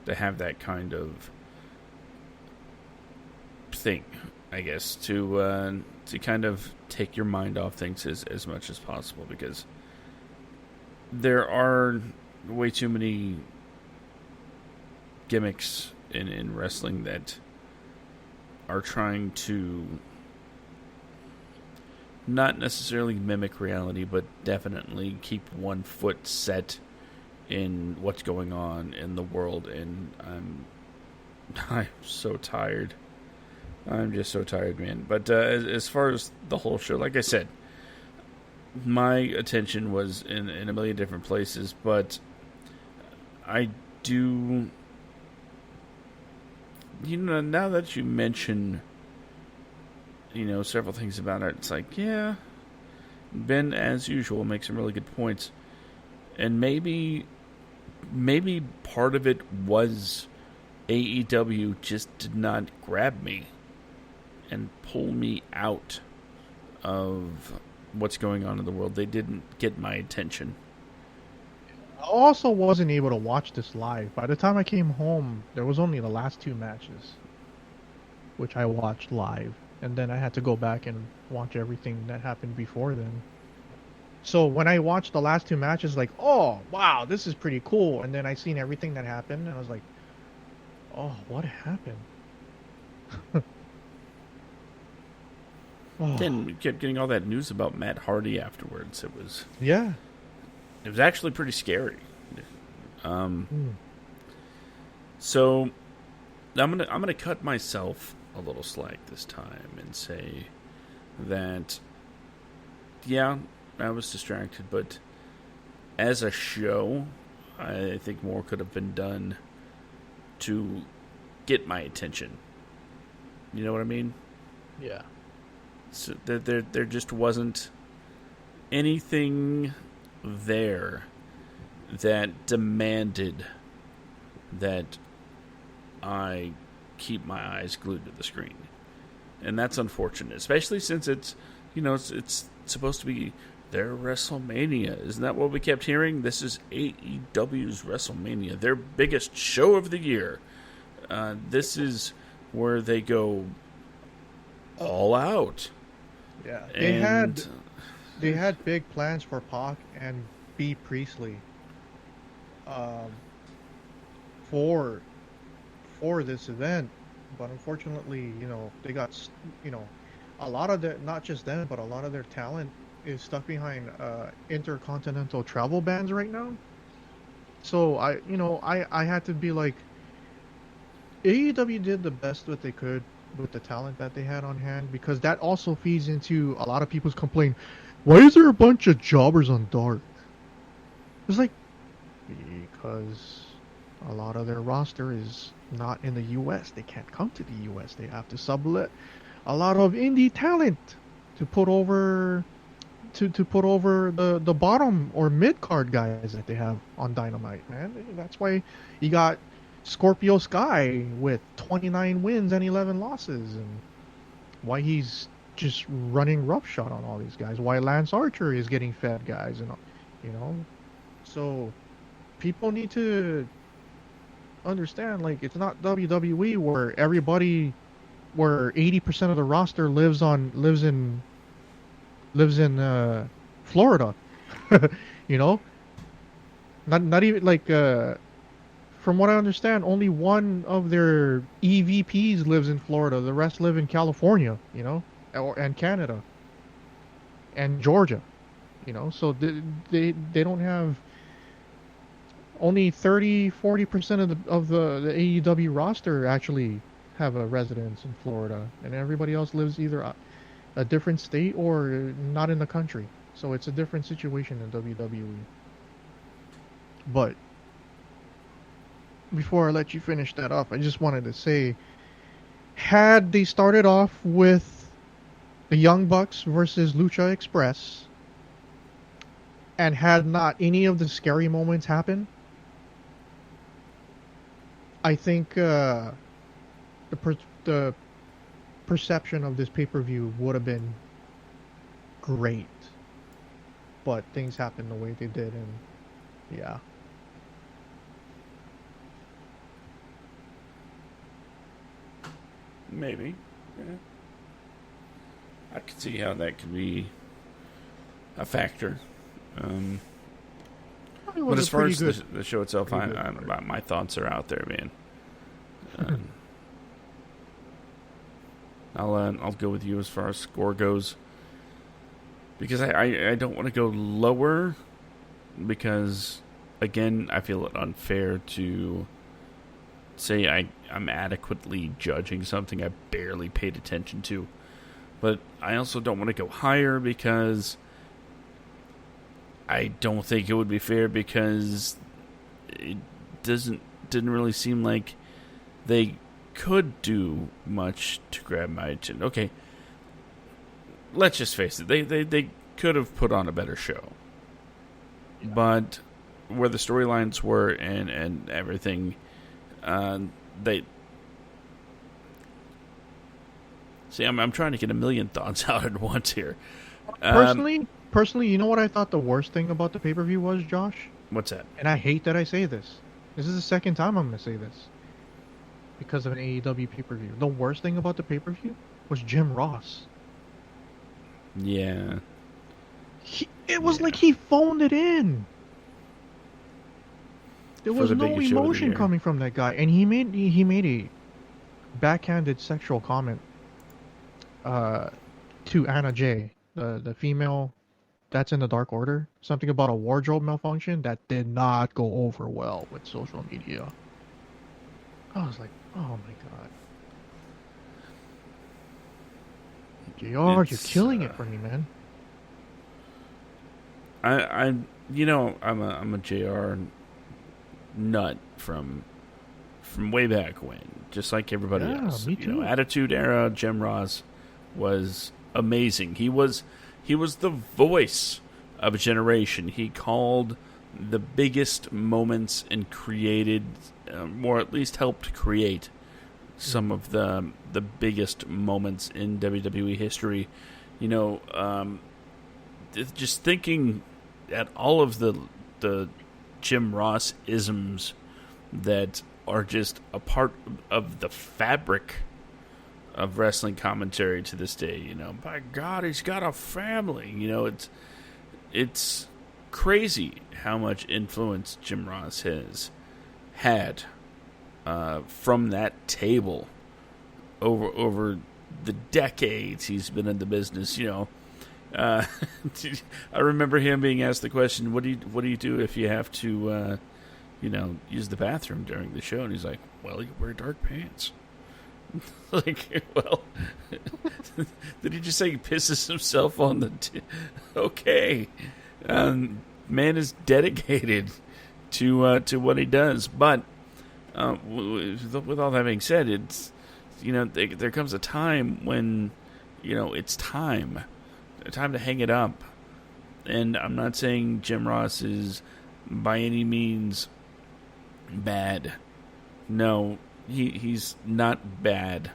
to have that kind of thing, I guess, to kind of take your mind off things as much as possible, because there are way too many gimmicks in wrestling that are trying to not necessarily mimic reality, but definitely keep one foot set in what's going on in the world. And I'm so tired. I'm just so tired, man. But as far as the whole show, like I said, my attention was in a million different places, but I do... now that you mention, several things about it, it's like, yeah, Ben, as usual, makes some really good points. And maybe part of it was AEW just did not grab me and pull me out of what's going on in the world. They didn't get my attention. I also wasn't able to watch this live. By the time I came home, there was only the last two matches, which I watched live. And then I had to go back and watch everything that happened before then. So when I watched the last two matches, like, oh, wow, this is pretty cool. And then I seen everything that happened, and I was like, oh, what happened? Then we kept getting all that news about Matt Hardy afterwards. It was actually pretty scary. So I'm gonna cut myself a little slack this time and say that, yeah, I was distracted, but as a show, I think more could have been done to get my attention. You know what I mean? Yeah. So there just wasn't anything there that demanded that I keep my eyes glued to the screen. And that's unfortunate, especially since it's supposed to be their WrestleMania. Isn't that what we kept hearing? This is AEW's WrestleMania, their biggest show of the year. This is where they go all out. Yeah, And they had big plans for Pac and B. Priestley, for this event, but unfortunately, they got, a lot of not just them, but a lot of their talent is stuck behind intercontinental travel bans right now. So I had to be like, AEW did the best that they could with the talent that they had on hand, because that also feeds into a lot of people's complaint. Why is there a bunch of jobbers on Dark? It's like, because a lot of their roster is not in the U.S. They can't come to the U.S. They have to sublet a lot of indie talent to put over the bottom or mid card guys that they have on Dynamite, man. That's why you got Scorpio Sky with 29 wins and 11 losses, and why he's just running roughshod on all these guys. Why Lance Archer is getting fed guys, and so people need to understand, like, it's not WWE where 80% of the roster lives in Florida. Not even like from what I understand, only one of their EVPs lives in Florida. The rest live in California, and Canada and Georgia, So they don't have only 30-40% of the AEW roster actually have a residence in Florida, and everybody else lives either a different state or not in the country. So it's a different situation in WWE. But before I let you finish that up, I just wanted to say, had they started off with the Young Bucks versus Lucha Express and had not any of the scary moments happen, I think the perception of this pay-per-view would have been great. But things happened the way they did, and yeah. Maybe. Yeah. I could see how that could be a factor. But as far as the show itself, my thoughts are out there, man. I'll go with you as far as score goes, because I don't want to go lower, because again I feel it unfair to say I'm adequately judging something I barely paid attention to. But I also don't want to go higher, because I don't think it would be fair, because it didn't really seem like they could do much to grab my attention. Okay, let's just face it. They could have put on a better show. Yeah. But where the storylines were and everything, they... See, I'm trying to get a million thoughts out at once here. Personally, you know what I thought the worst thing about the pay-per-view was, Josh? What's that? And I hate that I say this. This is the second time I'm going to say this. Because of an AEW pay-per-view. The worst thing about the pay-per-view was Jim Ross. Yeah. It was like he phoned it in. There was no emotion coming from that guy. And he made a backhanded sexual comment to Anna Jay, the female that's in the Dark Order. Something about a wardrobe malfunction that did not go over well with social media. I was like, oh my god. JR, you're killing it for me, man. I'm a JR nut from way back when, just like everybody else. Me too. Attitude Era, Jim Ross was amazing. He was the voice of a generation. He called the biggest moments and created, or at least helped create, some of the biggest moments in WWE history. Just thinking at all of the Jim Ross isms that are just a part of the fabric of wrestling commentary to this day. By God, he's got a family. It's crazy how much influence Jim Ross has had from that table over the decades he's been in the business. I remember him being asked the question, "What do you do if you have to, use the bathroom during the show?" And he's like, "Well, you wear dark pants." Like, well, did he just say he pisses himself on the? Okay, man is dedicated to what he does. But with all that being said, it's there comes a time when it's time to hang it up. And I'm not saying Jim Ross is by any means bad. No, he's not bad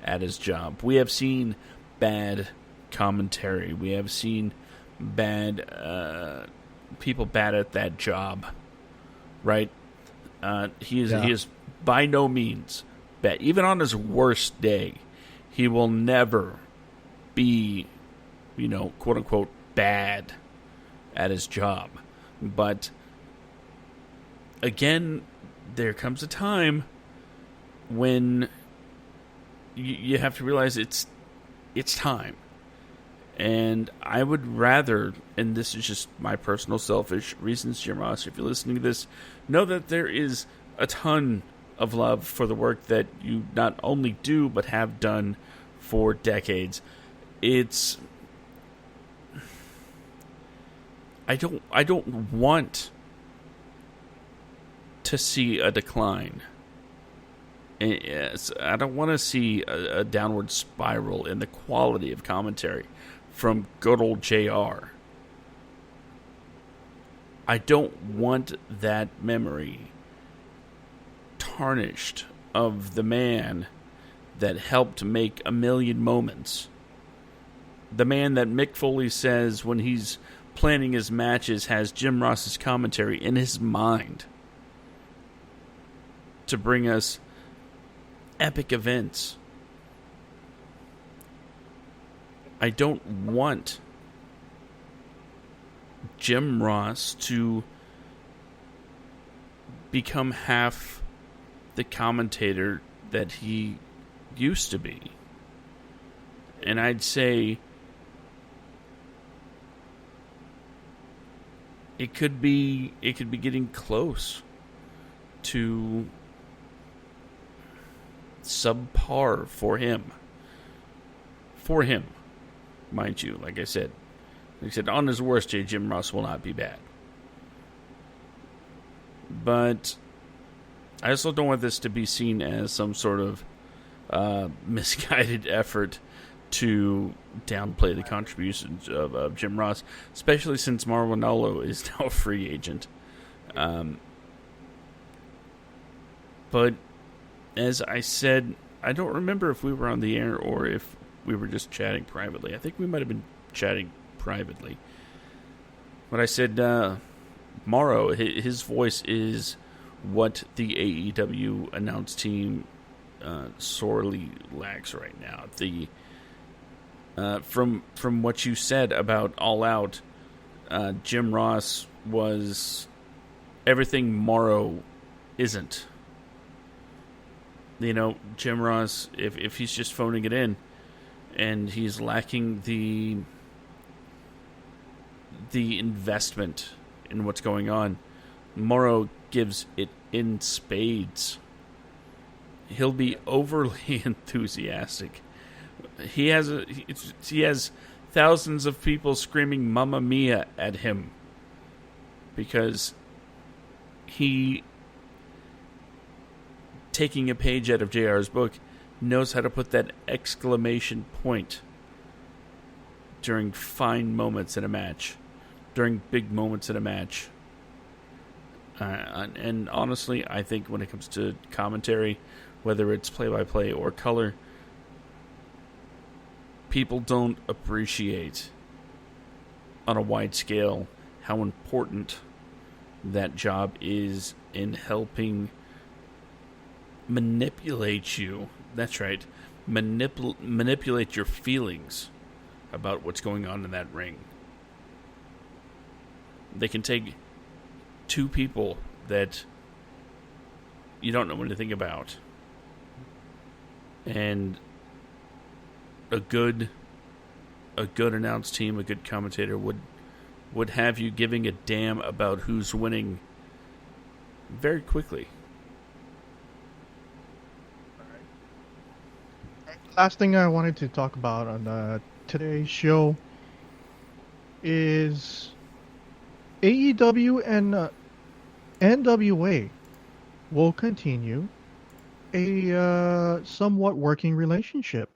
at his job. We have seen bad commentary. We have seen bad people bad at that job, right? He is by no means bad. Even on his worst day, he will never be, quote unquote, bad at his job. But again, there comes a time when you have to realize it's time. And I would rather, and this is just my personal selfish reasons, Jim Ross, if you're listening to this, know that there is a ton of love for the work that you not only do, but have done for decades. I don't want to see a decline. I don't want to see a downward spiral in the quality of commentary from good old JR. I don't want that memory tarnished of the man that helped make a million moments. The man that Mick Foley says when he's planning his matches has Jim Ross's commentary in his mind to bring us epic events. I don't want Jim Ross to become half the commentator that he used to be. And I'd say it could be getting close to subpar for him. For him, mind you, like I said, on his worst day, Jim Ross will not be bad. But I also don't want this to be seen as some sort of misguided effort to downplay the contributions of Jim Ross, especially since Mauro Ranallo is now a free agent. But as I said, I don't remember if we were on the air or if we were just chatting privately. I think we might have been chatting privately. But I said, Mauro, his voice is what the AEW announced team sorely lacks right now. From what you said about All Out, Jim Ross was everything Mauro isn't. You know, Jim Ross, if he's just phoning it in and he's lacking the investment in what's going on, Mauro gives it in spades. He'll be overly enthusiastic. He has thousands of people screaming "Mamma Mia" at him because he, taking a page out of JR's book, knows how to put that exclamation point during fine moments in a match, during big moments in a match. And honestly, I think when it comes to commentary, whether it's play-by-play or color, people don't appreciate on a wide scale how important that job is in helping manipulate you. That's right. Manipulate your feelings about what's going on in that ring. They can take two people that you don't know anything about, and a good announced team, a good commentator would have you giving a damn about who's winning very quickly. Last thing I wanted to talk about on today's show is AEW and NWA will continue a somewhat working relationship,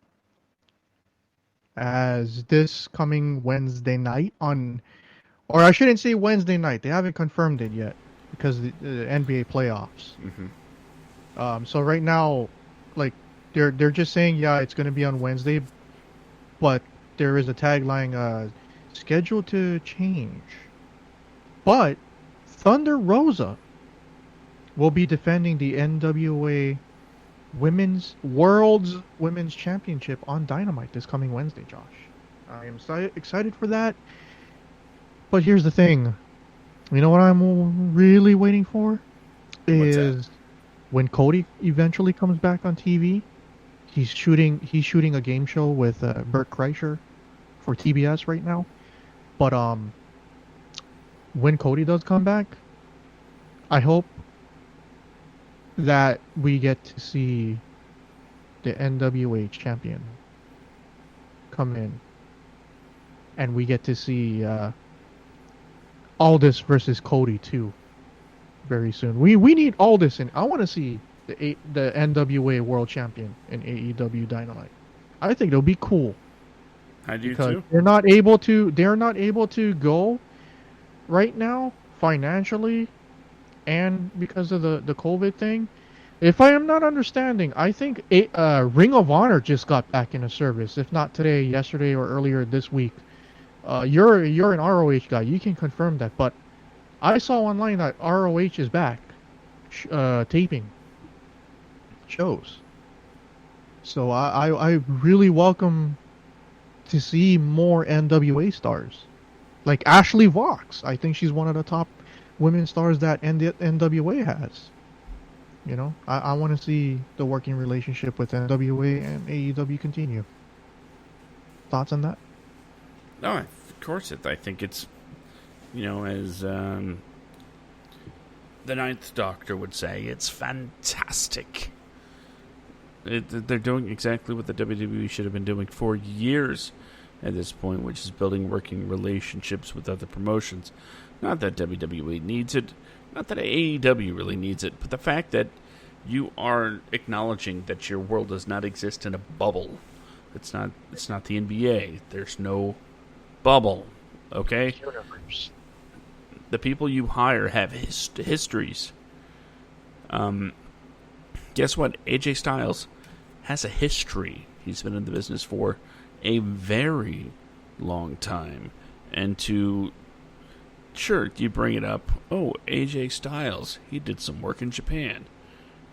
as this coming Wednesday night or I shouldn't say Wednesday night, they haven't confirmed it yet because the NBA playoffs. Mm-hmm. So right now, like, they're just saying, yeah, it's going to be on Wednesday, but there is a tagline, scheduled to change. But Thunder Rosa will be defending the NWA World's Women's Championship on Dynamite this coming Wednesday, Josh. I am excited for that. But here's the thing. You know what I'm really waiting for? What's that? when Cody eventually comes back on TV, he's shooting a game show with Bert Kreischer for TBS right now. But when Cody does come back, I hope that we get to see the NWA champion come in, and we get to see Aldis versus Cody too very soon. We need Aldis, and I want to see the NWA World Champion in AEW Dynamite. I think it'll be cool I do because too. they're not able to go right now financially, and because of the COVID thing. If I am not understanding, I think Ring of Honor just got back into service. If not today, yesterday, or earlier this week. You're an ROH guy. You can confirm that. But I saw online that ROH is back taping shows. So I really welcome to see more NWA stars. Like Ashley Vox. I think she's one of the top women stars that NWA has. You know, I want to see the working relationship with NWA and AEW continue. Thoughts on that? No, of course I think it's, as the Ninth Doctor would say, it's fantastic. They're doing exactly what the WWE should have been doing for years at this point, which is building working relationships with other promotions. Not that WWE needs it, not that AEW really needs it, but the fact that you are acknowledging that your world does not exist in a bubble. It's not the NBA. There's no bubble, okay? Universe. The people you hire have histories. Guess what? AJ Styles has a history. He's been in the business for a very long time. And sure, you bring it up, oh, AJ Styles, he did some work in Japan.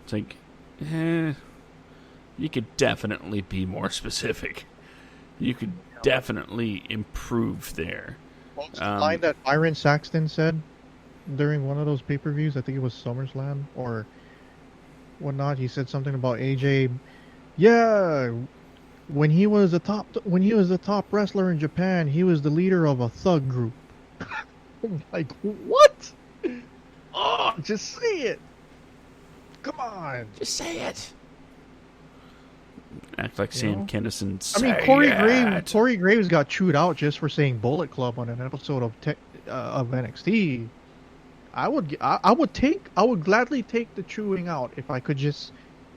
It's like, you could definitely be more specific. You could definitely improve there. What was the line that Byron Saxton said during one of those pay-per-views? I think it was SummerSlam or whatnot. He said something about AJ. Yeah, when he was the top wrestler in Japan, he was the leader of a thug group. I'm like, what? Oh, just say it. Come on, Just say it. Act like Sam Kinison. I mean, Corey Graves got chewed out just for saying Bullet Club on an episode of NXT. I would gladly take the chewing out if I could just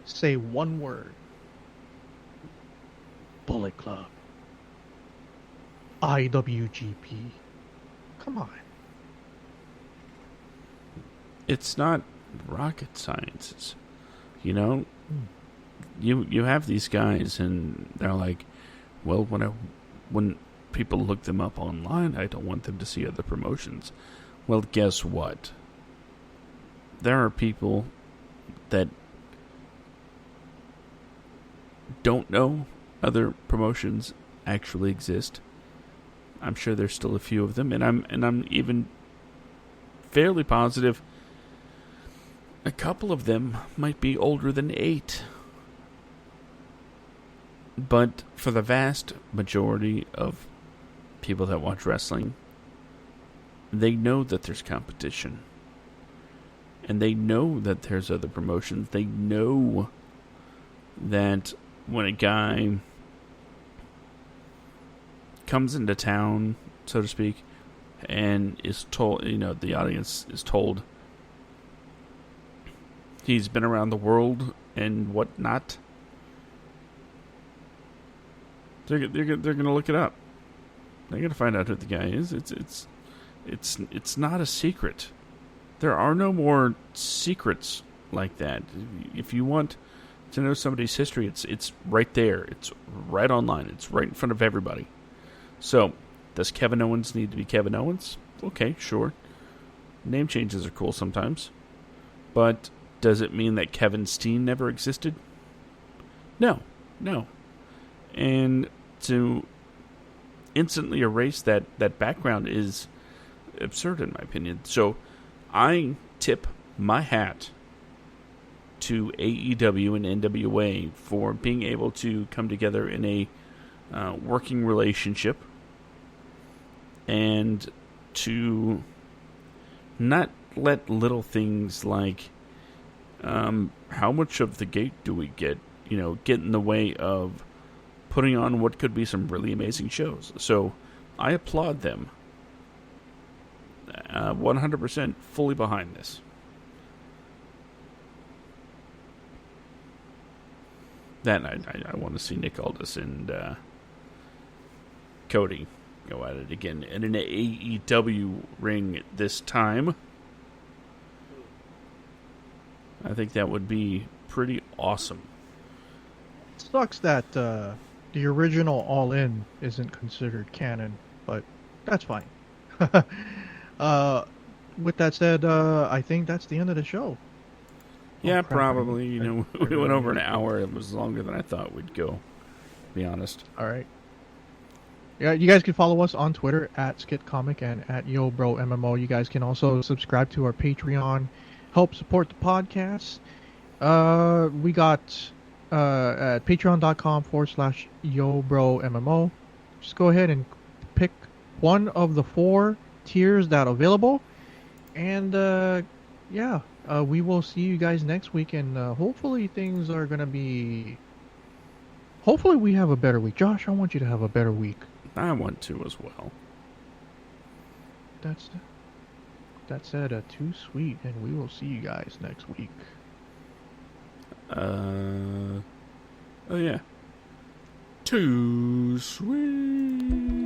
say one word. Bullet Club. IWGP. Come on. It's not rocket science. You have these guys, and they're like, well, when people look them up online, I don't want them to see other promotions. Well, guess what? There are people that don't know other promotions actually exist. I'm sure there's still a few of them, and I'm even fairly positive a couple of them might be older than 8. But for the vast majority of people that watch wrestling, they know that there's competition. And they know that there's other promotions. They know that when a guy comes into town, so to speak, and is told, the audience is told he's been around the world and whatnot, they're gonna look it up. They're gonna find out who the guy is. It's not a secret. There are no more secrets like that. If you want to know somebody's history, it's right there. It's right online. It's right in front of everybody. So, does Kevin Owens need to be Kevin Owens? Okay, sure. Name changes are cool sometimes. But does it mean that Kevin Steen never existed? No. And to instantly erase that background is absurd in my opinion. So I tip my hat to AEW and NWA for being able to come together in a working relationship and to not let little things like how much of the gate do we get, get in the way of putting on what could be some really amazing shows. So I applaud them. 100% fully behind this. That I want to see Nick Aldis and Cody go at it again in an AEW ring this time. I think that would be pretty awesome. It sucks that the original All In isn't considered canon, but that's fine. With that said, I think that's the end of the show. Yeah, crap, probably. I We went over an hour. It was longer than I thought we'd go, to be honest. All right. Yeah, you guys can follow us on Twitter at SkitComic and at YoBroMMO. You guys can also subscribe to our Patreon, help support the podcast. We got at patreon.com/YoBroMMO. Just go ahead and pick one of the 4 tiers that are available. And we will see you guys next week. And hopefully things are going to be... Hopefully we have a better week. Josh, I want you to have a better week. I want to as well. That said, too sweet, and we will see you guys next week. Oh yeah. Too sweet.